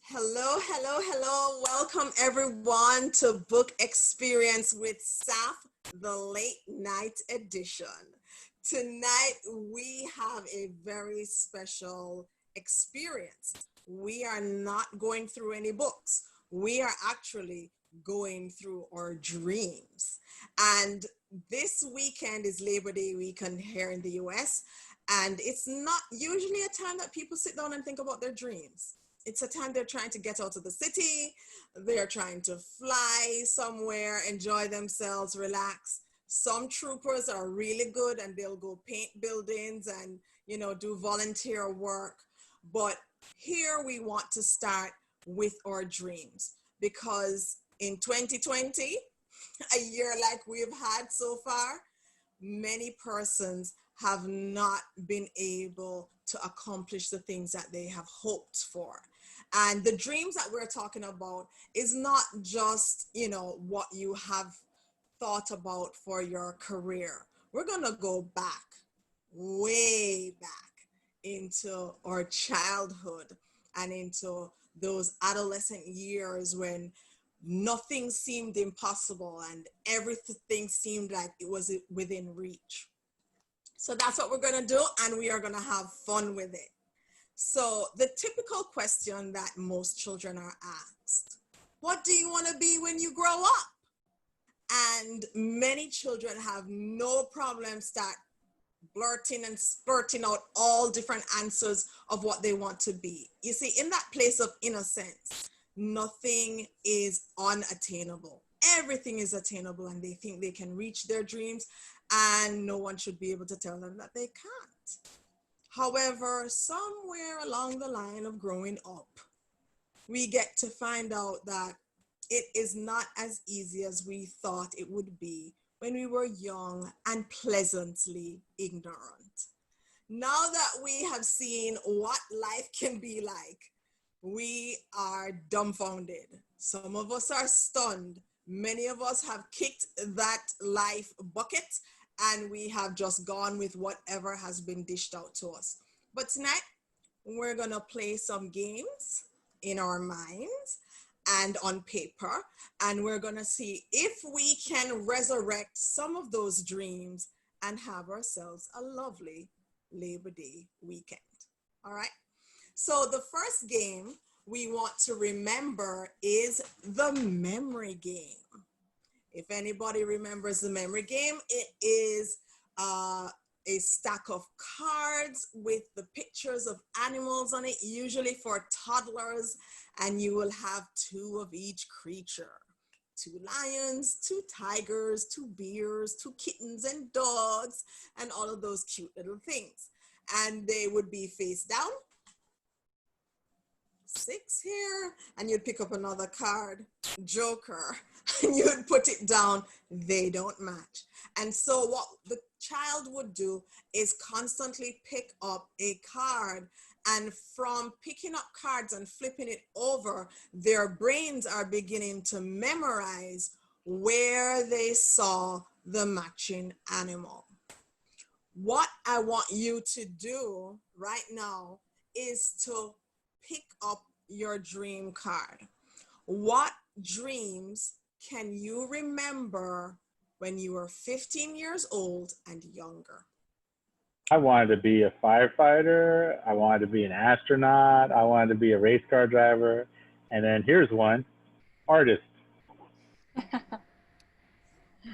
Hello, hello, hello. Welcome everyone to Book Experience with Saf, the late night edition. Tonight we have a very special experience. We are not going through any books. We are actually going through our dreams. And this weekend is Labor Day weekend here in the US. And it's not usually a time that people sit down and think about their dreams. It's a time they're trying to get out of the city, they're trying to fly somewhere, enjoy themselves, relax. Some troopers are really good and they'll go paint buildings and, do volunteer work. But here we want to start with our dreams because in 2020, a year like we've had so far, many persons have not been able to accomplish the things that they have hoped for. And the dreams that we're talking about is not just, what you have thought about for your career. We're going to go back, way back into our childhood and into those adolescent years when nothing seemed impossible and everything seemed like it was within reach. So that's what we're going to do, and we are going to have fun with it. So the typical question that most children are asked, what do you want to be when you grow up? And many children have no problem start blurting and spurting out all different answers of what they want to be. You see, in that place of innocence, nothing is unattainable. Everything is attainable, and they think they can reach their dreams, and no one should be able to tell them that they can't. However, somewhere along the line of growing up, we get to find out that it is not as easy as we thought it would be when we were young and pleasantly ignorant. Now that we have seen what life can be like, we are dumbfounded. Some of us are stunned. Many of us have kicked that life bucket and we have just gone with whatever has been dished out to us. But tonight, we're going to play some games in our minds and on paper, and we're going to see if we can resurrect some of those dreams and have ourselves a lovely Labor Day weekend. All right? So the first game we want to remember is the memory game. If anybody remembers the memory game, it is a stack of cards with the pictures of animals on it, usually for toddlers, and you will have two of each creature. 2 lions, 2 tigers, 2 bears, 2 kittens and dogs, and all of those cute little things. And they would be face down, 6 here, and you'd pick up another card, Joker, and you'd put it down, they don't match. And so what the child would do is constantly pick up a card, and from picking up cards and flipping it over, their brains are beginning to memorize where they saw the matching animal. What I want you to do right now is to pick up your dream card. What dreams can you remember when you were 15 years old and younger? I wanted to be a firefighter. I wanted to be an astronaut. I wanted to be a race car driver. And then here's one, artist.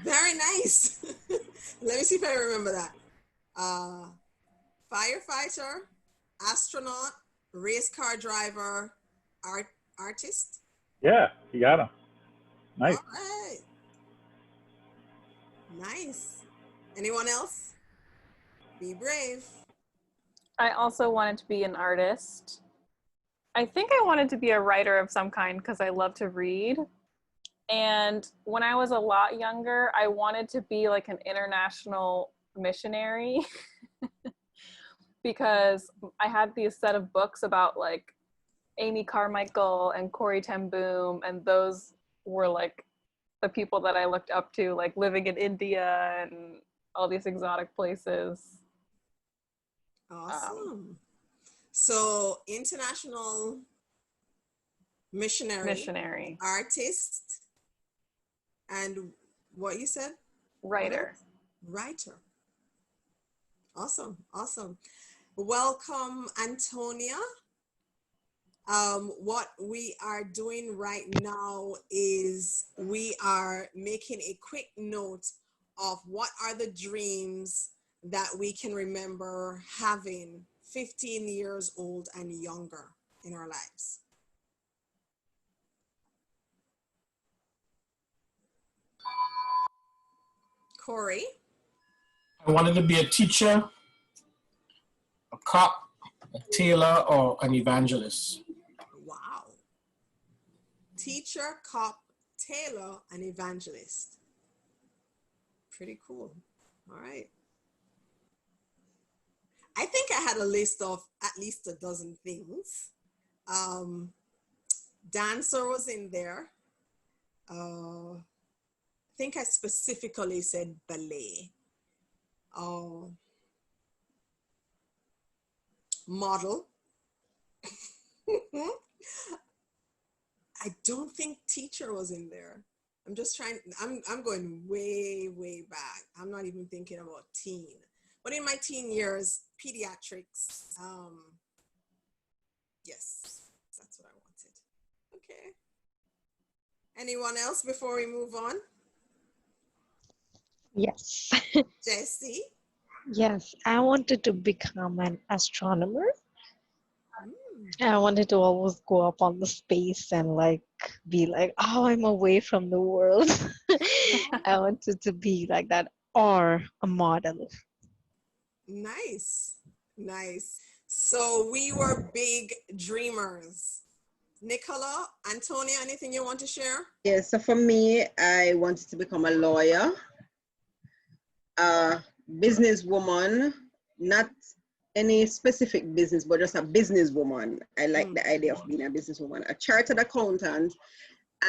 Very nice. Let me see if I remember that. Firefighter, astronaut, race car driver, artist. Yeah, you got him. Nice. All right. Nice. Anyone else? Be brave. I also wanted to be an artist. I think I wanted to be a writer of some kind because I love to read. And when I was a lot younger, I wanted to be like an international missionary because I had these set of books about like Amy Carmichael and Corrie ten Boom, and those were like the people that I looked up to, like living in India and all these exotic places. Awesome. So international Missionary. artist, and what you said? Writer. Writer. Awesome. Awesome. Welcome, Antonia. What we are doing right now is we are making a quick note of what are the dreams that we can remember having 15 years old and younger in our lives. Corey? I wanted to be a teacher, a cop, a tailor, or an evangelist. Wow. Teacher, cop, tailor, and evangelist. Pretty cool. All right. I think I had a list of at least a dozen things. Dancer was in there. I think I specifically said ballet. Model. I don't think teacher was in there. I'm just trying, I'm going way back. I'm not even thinking about teen. But in my teen years, pediatrics, yes, that's what I wanted. Okay. Anyone else before we move on? Yes. Jessie? Yes, I wanted to become an astronomer. Mm. I wanted to always go up on the space and like be like, oh, I'm away from the world. I wanted to be like that or a model. Nice, nice. So we were big dreamers. Nicola, Antonia, anything you want to share? Yes, so for me, I wanted to become a lawyer, a businesswoman, not any specific business, but just a businesswoman. I like the idea of being a businesswoman, a chartered accountant.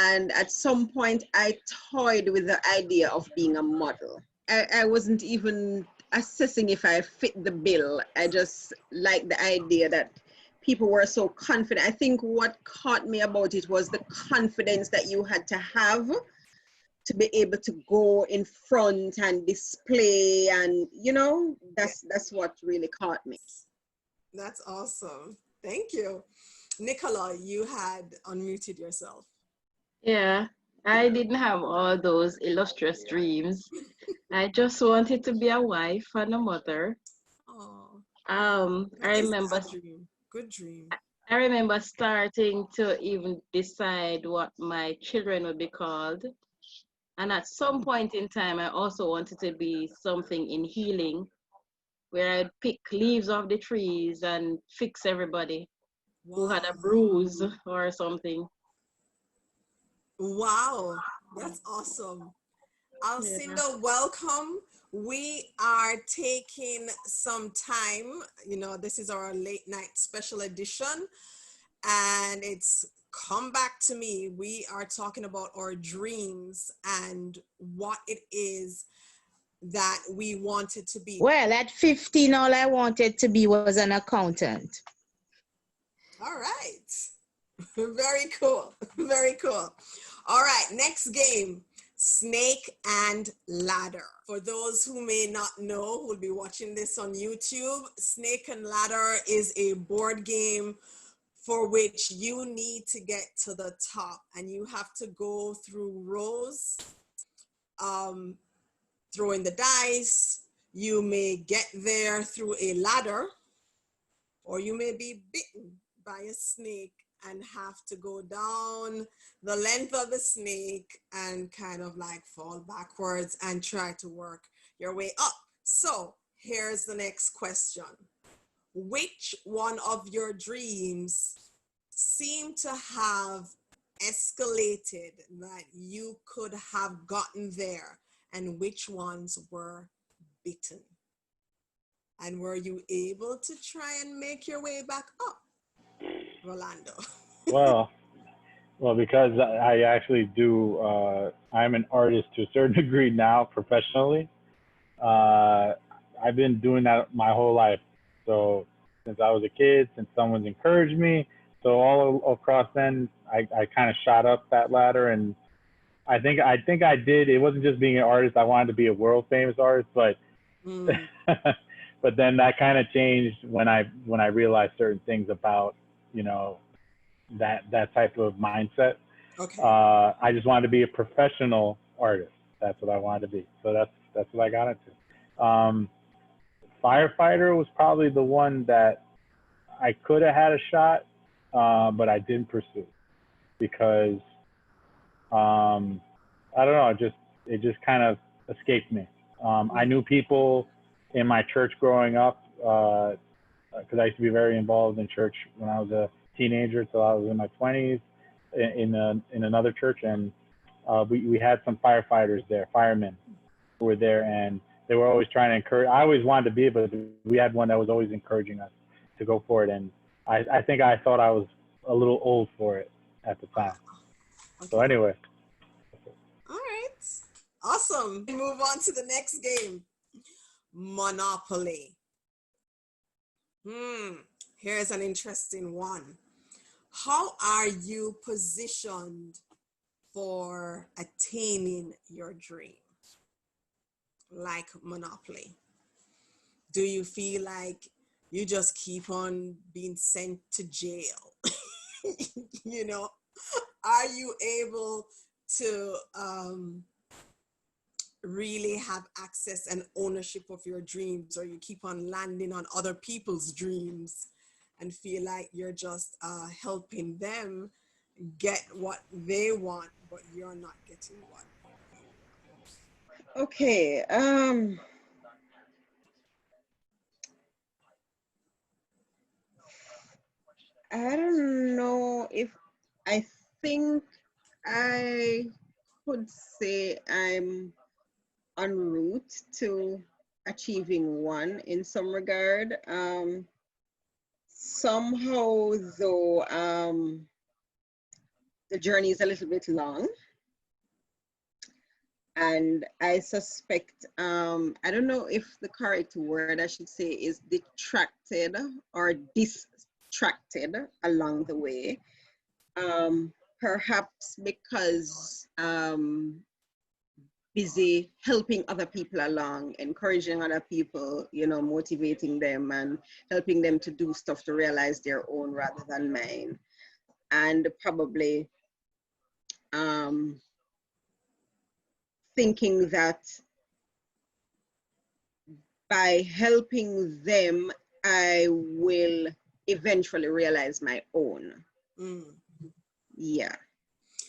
And at some point, I toyed with the idea of being a model. I wasn't even assessing if I fit the bill. I just liked the idea that people were so confident. I think what caught me about it was the confidence that you had to have to be able to go in front and display, and you know, that's what really caught me. That's awesome. Thank you. Nicola, you had unmuted yourself. Yeah, I didn't have all those illustrious dreams. I just wanted to be a wife and a mother. Oh, I remember dream. Good dream. I remember starting to even decide what my children would be called. And at some point in time, I also wanted to be something in healing, where I'd pick leaves off the trees and fix everybody who had a bruise or something. Wow, that's awesome. Alcinda, welcome. We are taking some time, you know, this is our late night special edition, and it's Come Back to Me. We are talking about our dreams and what it is that we wanted to be. Well, at 15, all I wanted to be was an accountant. All right. Very cool. Very cool. All right, next game. Snake and Ladder. For those who may not know, who will be watching this on YouTube, Snake and Ladder is a board game for which you need to get to the top, and you have to go through rows, throwing the dice. You may get there through a ladder, or you may be bitten by a snake and have to go down the length of the snake and kind of like fall backwards and try to work your way up. So here's the next question. Which one of your dreams seem to have escalated that you could have gotten there, and which ones were bitten? And were you able to try and make your way back up, Rolando? Well, because I actually do, I'm an artist to a certain degree now professionally. I've been doing that my whole life. So since I was a kid, since someone's encouraged me, So all across then, I kind of shot up that ladder, and I think I did. It wasn't just being an artist. I wanted to be a world famous artist, but Mm, but then that kind of changed when I realized certain things about, you know, that type of mindset. okay. I just wanted to be a professional artist. That's what I wanted to be. So that's what I got into. Firefighter was probably the one that I could have had a shot, but I didn't pursue because I don't know. It just kind of escaped me. I knew people in my church growing up because I used to be very involved in church when I was a teenager till I was in my 20s in another church, and we had some firefighters there, firemen who were there, and they were always trying to encourage. I always wanted to be it, but we had one that was always encouraging us to go for it, and I think I thought I was a little old for it at the time. So Okay. anyway. All right. Awesome. Move on to the next game. Monopoly. Here's an interesting one. How are you positioned for attaining your dream? Like Monopoly. Do you feel like you just keep on being sent to jail? You know, are you able to really have access and ownership of your dreams, or you keep on landing on other people's dreams and feel like you're just helping them get what they want, but you're not getting what you want? Okay. I don't know if I think I could say I'm en route to achieving one in some regard. Somehow, though, the journey is a little bit long. And I suspect, I don't know if the correct word I should say is detracted or distracted along the way. Perhaps because busy helping other people along, encouraging other people, you know, motivating them and helping them to do stuff to realize their own rather than mine. And probably thinking that by helping them, I will eventually realize my own. Yeah.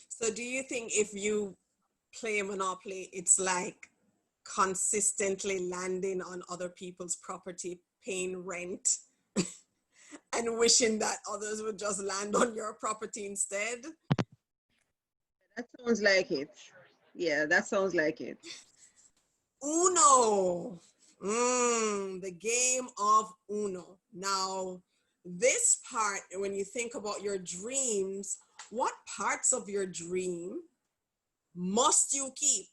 So do you think if you play Monopoly, it's like consistently landing on other people's property, paying rent, and wishing that others would just land on your property instead? That sounds like it. Yeah, that sounds like it. Uno. The game of Uno. Now, this part, when you think about your dreams, what parts of your dream must you keep,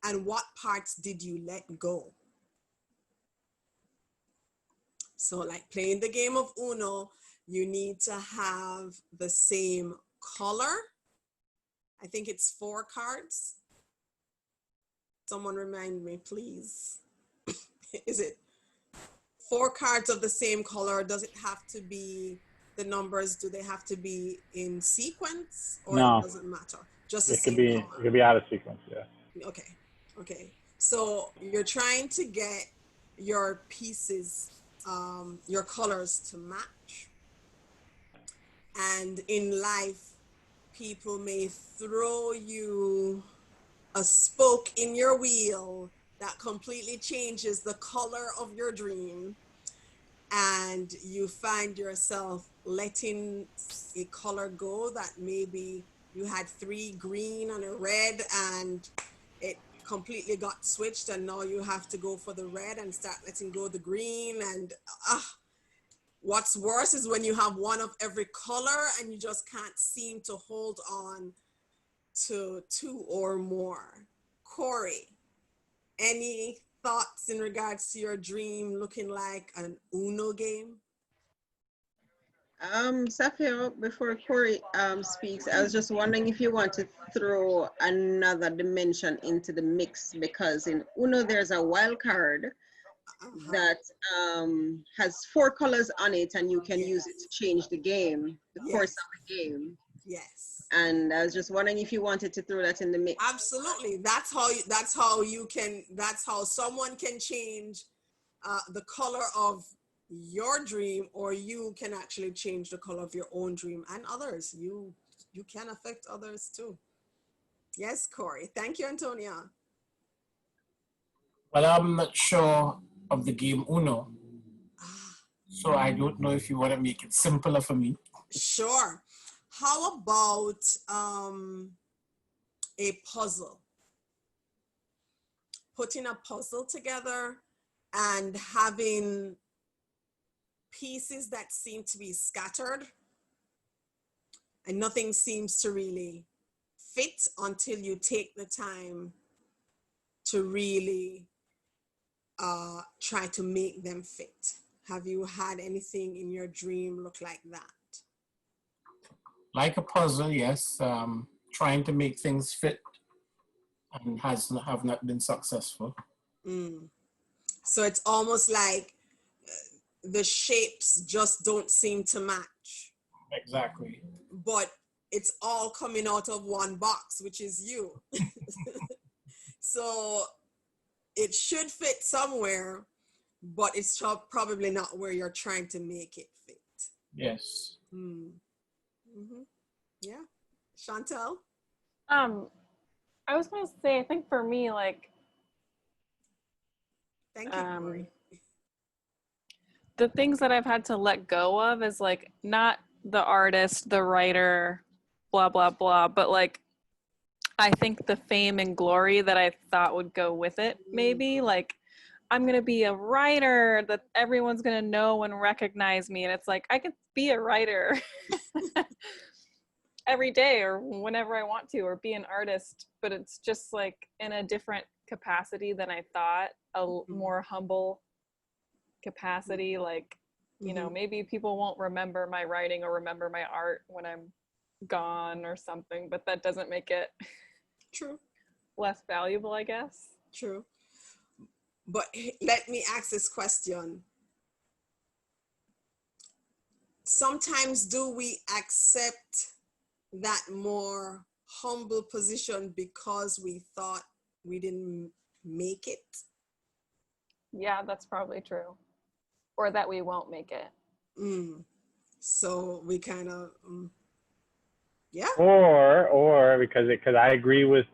and what parts did you let go? So, like playing the game of Uno, you need to have the same color. I think it's 4 cards. Someone remind me, please. Is it 4 cards of the same color? Does it have to be, the numbers, do they have to be in sequence, or No. it doesn't matter? Just the It could same be color. out of sequence, yeah. Okay. So you're trying to get your pieces, your colors to match. And in life, people may throw you a spoke in your wheel that completely changes the color of your dream, and you find yourself letting a color go that maybe you had 3 green and a red, and it completely got switched, and now you have to go for the red and start letting go of the green. And what's worse is when you have one of every color and you just can't seem to hold on to 2 or more. Corey, any thoughts in regards to your dream looking like an Uno game? Safia, before Corey speaks, I was just wondering if you want to throw another dimension into the mix, because in Uno there's a wild card that has 4 colors on it, and you can use it to change the game, the course of the game. Yes. And I was just wondering if you wanted to throw that in the mix. Absolutely. That's how someone can change the color of your dream, or you can actually change the color of your own dream, and others. You can affect others too. Yes, Corey. Thank you, Antonia. Well, I'm not sure of the game Uno, so I don't know if you want to make it simpler for me. Sure. How about a puzzle? Putting a puzzle together and having pieces that seem to be scattered, and nothing seems to really fit until you take the time to really try to make them fit. Have you had anything in your dream look like that? Like a puzzle, yes. Trying to make things fit and have not been successful. So it's almost like the shapes just don't seem to match. Exactly. But it's all coming out of one box, which is you. So it should fit somewhere, but it's probably not where you're trying to make it fit. Yes. Yeah. Chantel? I was going to say, I think for me, like, thank you, Corey. The things that I've had to let go of is like not the artist, the writer, blah, blah, blah, but like I think the fame and glory that I thought would go with it, maybe like I'm going to be a writer that everyone's going to know and recognize me. And it's like, I could be a writer every day or whenever I want to, or be an artist, but it's just like in a different capacity than I thought, a more humble capacity. Like, you know, maybe people won't remember my writing or remember my art when I'm gone or something, but that doesn't make it true less valuable, I guess. True. But let me ask this question. Sometimes do we accept that more humble position because we thought we didn't make it? Yeah, that's probably true. Or that we won't make it. So we kind of, yeah. Or because I agree with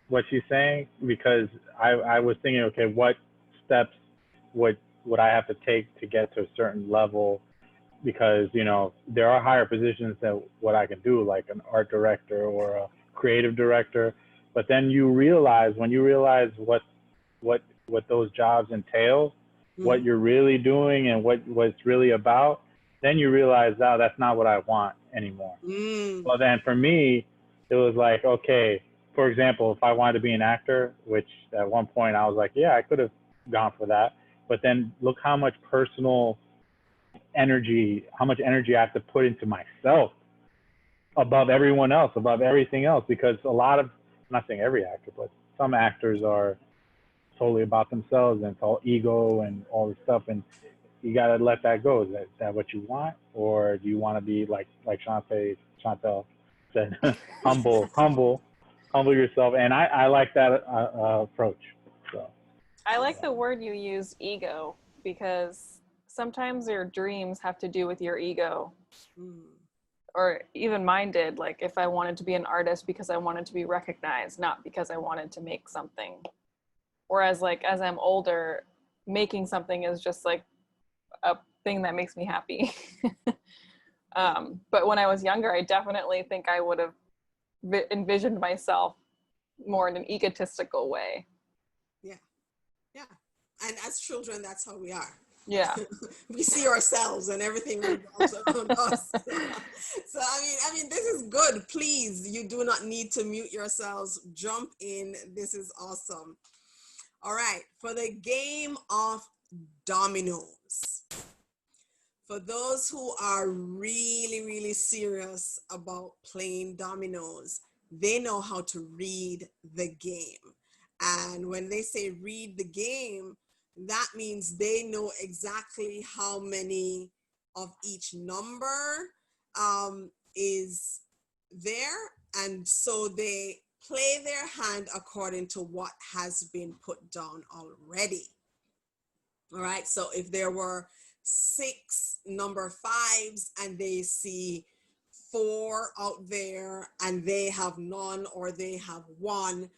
what she's saying, because I was thinking, okay, what steps would I have to take to get to a certain level? Because, you know, there are higher positions than what I can do, like an art director or a creative director. But then when you realize what those jobs entail, what you're really doing and what it's really about, then you realize, oh, that's not what I want anymore. Well, then for me, it was like, okay, for example, if I wanted to be an actor, which at one point I was like, yeah, I could have gone for that. But then look how much energy I have to put into myself above everyone else, above everything else. Because a lot of, I'm not saying every actor, but some actors are totally about themselves and it's all ego and all this stuff, and you got to let that go. Is that what you want, or do you want to be like Chantel said, humble yourself? And I like that approach. So I like the word you used, ego, because sometimes your dreams have to do with your ego. Or even mine did. Like if I wanted to be an artist because I wanted to be recognized, not because I wanted to make something. Whereas like as I'm older, making something is just like a thing that makes me happy. But when I was younger, I definitely think I would have envisioned myself more in an egotistical way. Yeah. And as children, that's how we are. Yeah. We see ourselves and everything revolves around us. So I mean, this is good. Please, you do not need to mute yourselves. Jump in. This is awesome. All right, for the game of dominoes. For those who are really, really serious about playing dominoes, they know how to read the game. And when they say read the game, that means they know exactly how many of each number is there. And so they play their hand according to what has been put down already. All right. So if there were 6 number 5s and they see 4 out there and they have none or they have 1,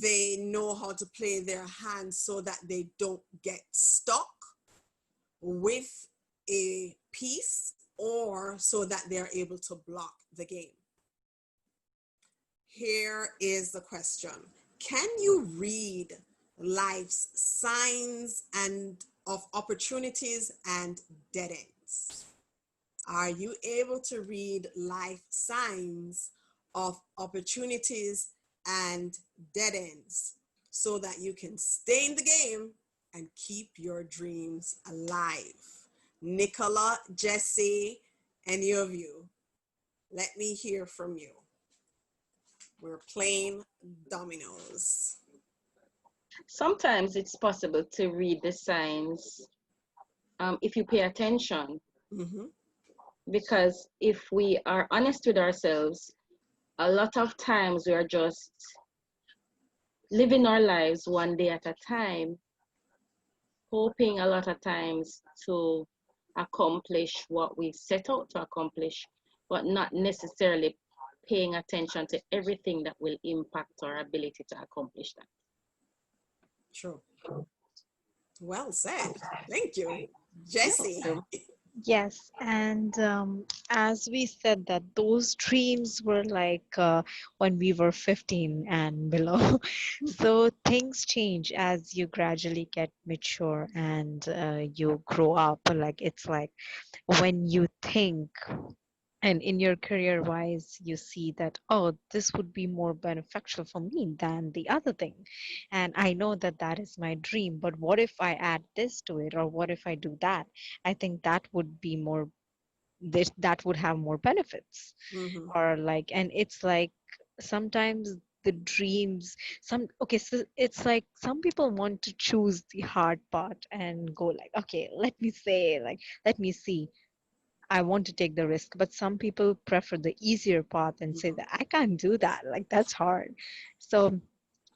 they know how to play their hands so that they don't get stuck with a piece or so that they're able to block the game. Here is the question. Can you read life's signs and of opportunities and dead ends? Are you able to read life signs of opportunities and dead ends so that you can stay in the game and keep your dreams alive? Nicola, Jesse, any of you, let me hear from you. We're playing dominoes. Sometimes it's possible to read the signs if you pay attention. Mm-hmm. Because if we are honest with ourselves, a lot of times we are just living our lives one day at a time, hoping a lot of times to accomplish what we set out to accomplish, but not necessarily paying attention to everything that will impact our ability to accomplish that. True. Well said. Thank you. Jesse. Yes, and as we said that those dreams were like when we were 15 and below. So things change as you gradually get mature and you grow up. Like it's like when you think and in your career wise you see that, oh, this would be more beneficial for me than the other thing, and I know that that is my dream, but what if I add this to it, or what if I do that? I think that would be more, that would have more benefits. Mm-hmm. Or like, and it's like sometimes the dreams, some, okay, so it's like some people want to choose the hard part and go like, okay, let me say, like, let me see, I want to take the risk. But some people prefer the easier path and say that I can't do that. Like that's hard. So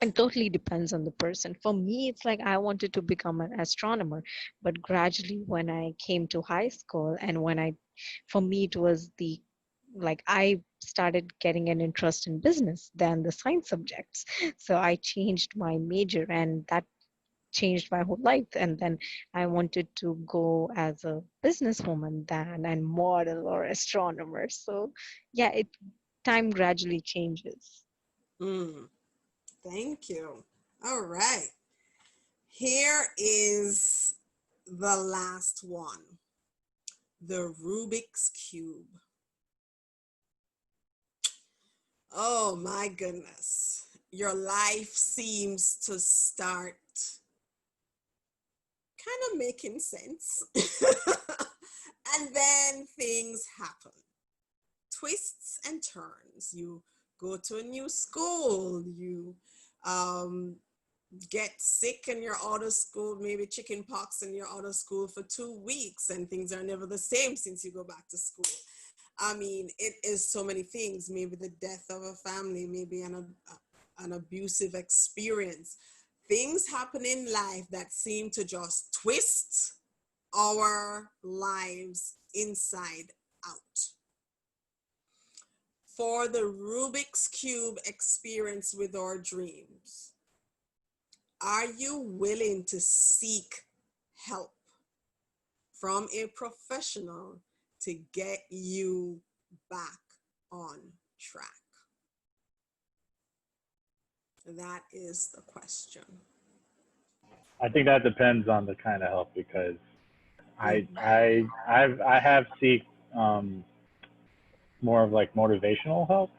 it totally depends on the person. For me, it's like I wanted to become an astronomer, but gradually when I came to high school and when for me, it was the, like I started getting an interest in business than the science subjects. So I changed my major and that changed my whole life. And then I wanted to go as a businesswoman than and model or astronomer. So yeah, it time gradually changes. Thank you. All right. Here is the last one. The Rubik's Cube. Oh my goodness. Your life seems to start kind of making sense. And then things happen. Twists and turns. You go to a new school. You get sick and you're out of school, maybe chicken pox, and you're out of school for 2 weeks and things are never the same since you go back to school. I mean, it is so many things. Maybe the death of a family, maybe an abusive experience. Things happen in life that seem to just twist our lives inside out. For the Rubik's Cube experience with our dreams, are you willing to seek help from a professional to get you back on track? That is the question. I think that depends on the kind of help, because I have seeked more of like motivational help.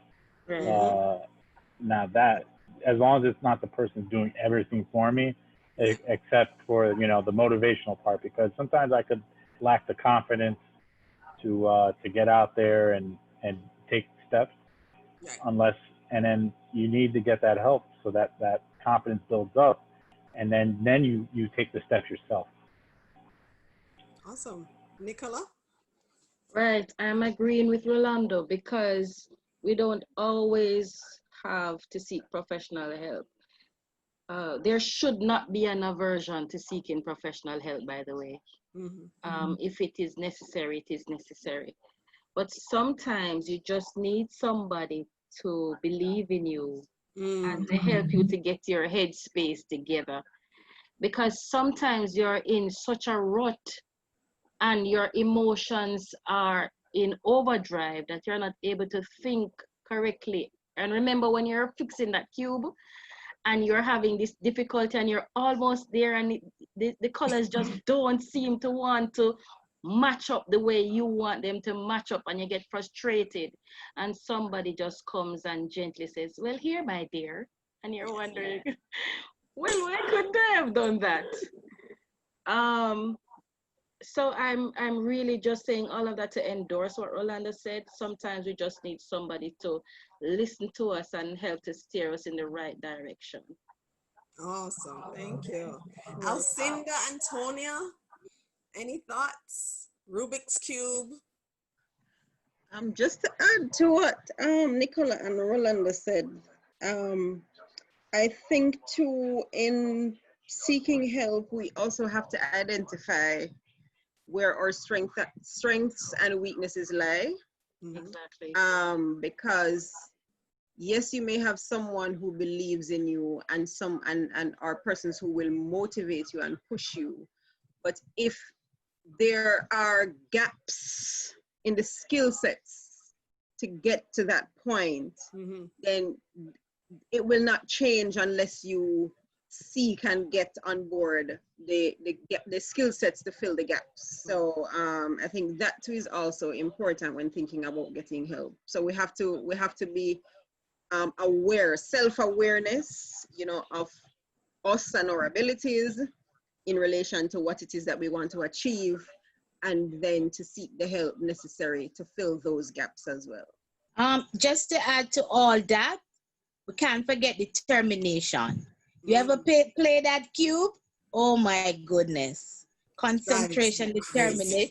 Now that, as long as it's not the person doing everything for me, except for, you know, the motivational part, because sometimes I could lack the confidence to get out there and take steps Right. unless, and then you need to get that help so that that confidence builds up, and then you take the steps yourself. Awesome. Nicola? Right, I'm agreeing with Rolando because we don't always have to seek professional help. There should not be an aversion to seeking professional help, by the way. Mm-hmm. If it is necessary, it is necessary. But sometimes you just need somebody to believe in you and to help you to get your headspace together. Because sometimes you're in such a rut and your emotions are in overdrive that you're not able to think correctly. And remember, when you're fixing that cube and you're having this difficulty and you're almost there and the colors just don't seem to want to match up the way you want them to match up, and you get frustrated, and somebody just comes and gently says, well, here, my dear, and you're wondering, well, why couldn't I have done that? So I'm really just saying all of that to endorse what Rolando said. Sometimes we just need somebody to listen to us and help to steer us in the right direction. Awesome. Thank you. Alcinda, Antonia, any thoughts? Rubik's Cube? Just to add to what Nicola and Rolando said, I think too, in seeking help, we also have to identify where our strengths and weaknesses lie. Exactly. Because yes, you may have someone who believes in you and are persons who will motivate you and push you. But if there are gaps in the skill sets to get to that point, then it will not change unless you seek and get on board the skill sets to fill the gaps. So I think that too is also important when thinking about getting help. So we have to be aware, self-awareness, of us and our abilities in relation to what it is that we want to achieve, and then to seek the help necessary to fill those gaps as well. Just to add to all that, we can't forget determination. You ever play that cube? Oh my goodness. Concentration, determination.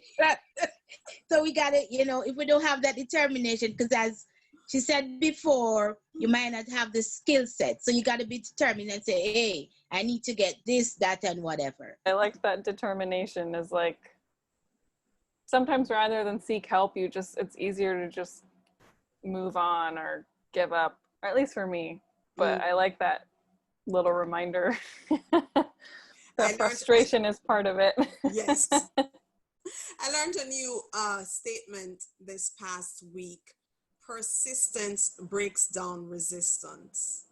So we gotta, if we don't have that determination, because as she said before, you might not have the skill set. So you gotta be determined and say, hey, I need to get this, that, and whatever. I like that determination is like, sometimes rather than seek help, it's easier to just move on or give up, or at least for me. But I like that little reminder that frustration is part of it. Yes. I learned a new statement this past week. Persistence breaks down resistance.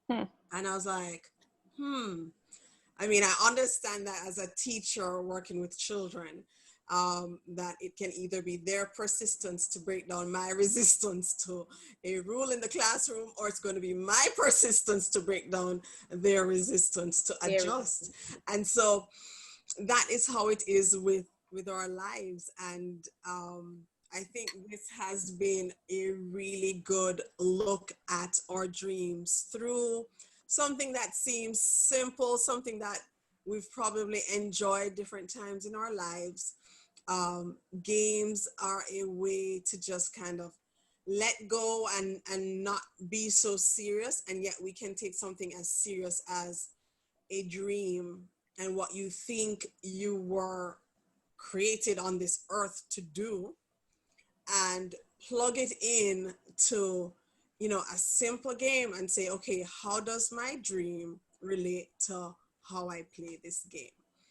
And I was like, I mean, I understand that as a teacher working with children, that it can either be their persistence to break down my resistance to a rule in the classroom, or it's going to be my persistence to break down their resistance to adjust. And so that is how it is with our lives. And I think this has been a really good look at our dreams through something that seems simple, something that we've probably enjoyed different times in our lives. Games are a way to just kind of let go and not be so serious, and yet we can take something as serious as a dream and what you think you were created on this earth to do, and plug it in to a simple game and say, okay, how does my dream relate to how I play this game?